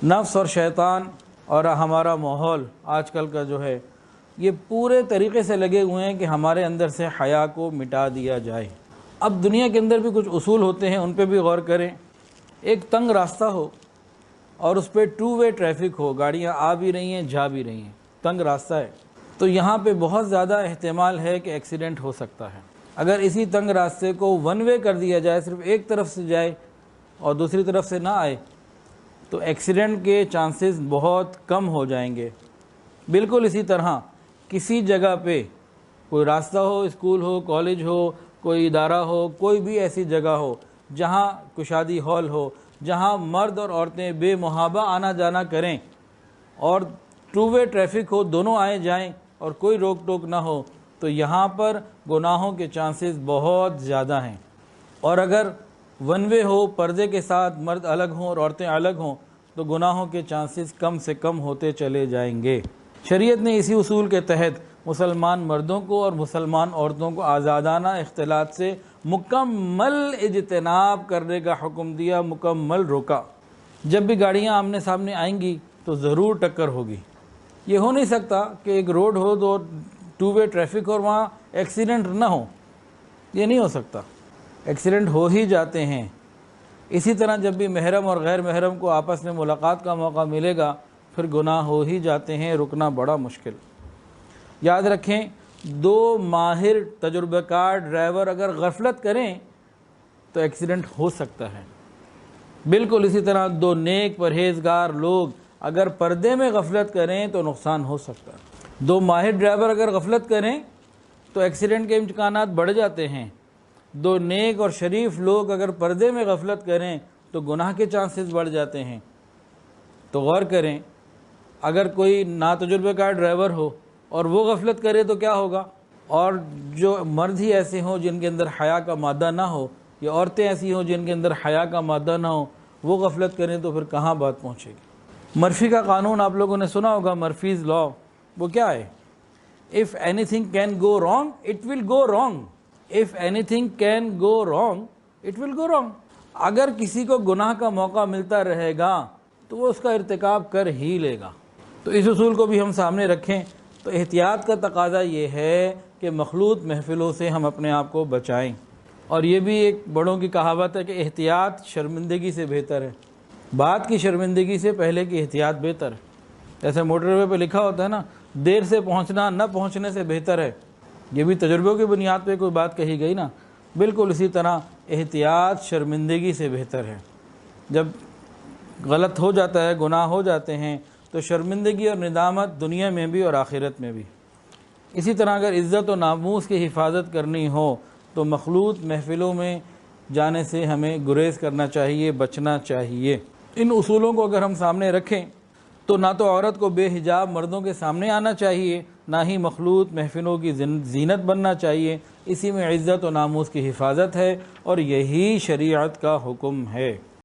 نفس اور شیطان اور ہمارا ماحول آج کل کا جو ہے یہ پورے طریقے سے لگے ہوئے ہیں کہ ہمارے اندر سے حیا کو مٹا دیا جائے۔ اب دنیا کے اندر بھی کچھ اصول ہوتے ہیں، ان پہ بھی غور کریں۔ ایک تنگ راستہ ہو اور اس پہ 2 وے ٹریفک ہو، گاڑیاں آ بھی رہی ہیں جا بھی رہی ہیں، تنگ راستہ ہے، تو یہاں پہ بہت زیادہ احتمال ہے کہ ایکسیڈنٹ ہو سکتا ہے۔ اگر اسی تنگ راستے کو 1 وے کر دیا جائے، صرف ایک طرف سے جائے اور دوسری طرف سے نہ آئے، تو ایکسیڈنٹ کے چانسز بہت کم ہو جائیں گے۔ بالکل اسی طرح کسی جگہ پہ کوئی راستہ ہو، اسکول ہو، کالج ہو، کوئی ادارہ ہو، کوئی بھی ایسی جگہ ہو جہاں کشادی ہال ہو، جہاں مرد اور عورتیں بے محابہ آنا جانا کریں اور 2 وے ٹریفک ہو، دونوں آئیں جائیں اور کوئی روک ٹوک نہ ہو، تو یہاں پر گناہوں کے چانسز بہت زیادہ ہیں۔ اور اگر 1 وے ہو، پردے کے ساتھ مرد الگ ہوں اور عورتیں الگ ہوں، تو گناہوں کے چانسز کم سے کم ہوتے چلے جائیں گے۔ شریعت نے اسی اصول کے تحت مسلمان مردوں کو اور مسلمان عورتوں کو آزادانہ اختلاط سے مکمل اجتناب کرنے کا حکم دیا، مکمل روکا۔ جب بھی گاڑیاں آمنے سامنے آئیں گی تو ضرور ٹکر ہوگی۔ یہ ہو نہیں سکتا کہ ایک روڈ ہو تو 2 وے ٹریفک اور وہاں ایکسیڈنٹ نہ ہو، یہ نہیں ہو سکتا، ایکسیڈنٹ ہو ہی جاتے ہیں۔ اسی طرح جب بھی محرم اور غیر محرم کو آپس میں ملاقات کا موقع ملے گا، پھر گناہ ہو ہی جاتے ہیں، رکنا بڑا مشکل۔ یاد رکھیں، 2 ماہر تجربہ کار ڈرائیور اگر غفلت کریں تو ایکسیڈنٹ ہو سکتا ہے۔ بالکل اسی طرح 2 نیک پرہیزگار لوگ اگر پردے میں غفلت کریں تو نقصان ہو سکتا ہے۔ 2 ماہر ڈرائیور اگر غفلت کریں تو ایکسیڈنٹ کے امکانات بڑھ جاتے ہیں۔ 2 نیک اور شریف لوگ اگر پردے میں غفلت کریں تو گناہ کے چانسز بڑھ جاتے ہیں۔ تو غور کریں، اگر کوئی ناتجربہ کار ڈرائیور ہو اور وہ غفلت کرے تو کیا ہوگا، اور جو مرد ہی ایسے ہوں جن کے اندر حیا کا مادہ نہ ہو، یا عورتیں ایسی ہوں جن کے اندر حیا کا مادہ نہ ہو، وہ غفلت کریں تو پھر کہاں بات پہنچے گی۔ مرفی کا قانون آپ لوگوں نے سنا ہوگا، مرفیز لا، وہ کیا ہے؟ If anything can go wrong, it will go wrong. If anything can go wrong, it will go wrong. اگر کسی کو گناہ کا موقع ملتا رہے گا تو وہ اس کا ارتکاب کر ہی لے گا۔ تو اس اصول کو بھی ہم سامنے رکھیں تو احتیاط کا تقاضا یہ ہے کہ مخلوط محفلوں سے ہم اپنے آپ کو بچائیں۔ اور یہ بھی ایک بڑوں کی کہاوت ہے کہ احتیاط شرمندگی سے بہتر ہے۔ بعد کی شرمندگی سے پہلے کی احتیاط بہتر ہے۔ جیسے موٹر وے پہ لکھا ہوتا ہے نا، دیر سے پہنچنا نہ پہنچنے سے بہتر ہے۔ یہ بھی تجربوں کی بنیاد پہ کوئی بات کہی گئی نا۔ بالکل اسی طرح احتیاط شرمندگی سے بہتر ہے۔ جب غلط ہو جاتا ہے، گناہ ہو جاتے ہیں، تو شرمندگی اور ندامت دنیا میں بھی اور آخرت میں بھی۔ اسی طرح اگر عزت و ناموس کی حفاظت کرنی ہو تو مخلوط محفلوں میں جانے سے ہمیں گریز کرنا چاہیے، بچنا چاہیے۔ ان اصولوں کو اگر ہم سامنے رکھیں تو نہ تو عورت کو بے حجاب مردوں کے سامنے آنا چاہیے، نہ ہی مخلوط محفلوں کی زینت بننا چاہیے۔ اسی میں عزت و ناموس کی حفاظت ہے اور یہی شریعت کا حکم ہے۔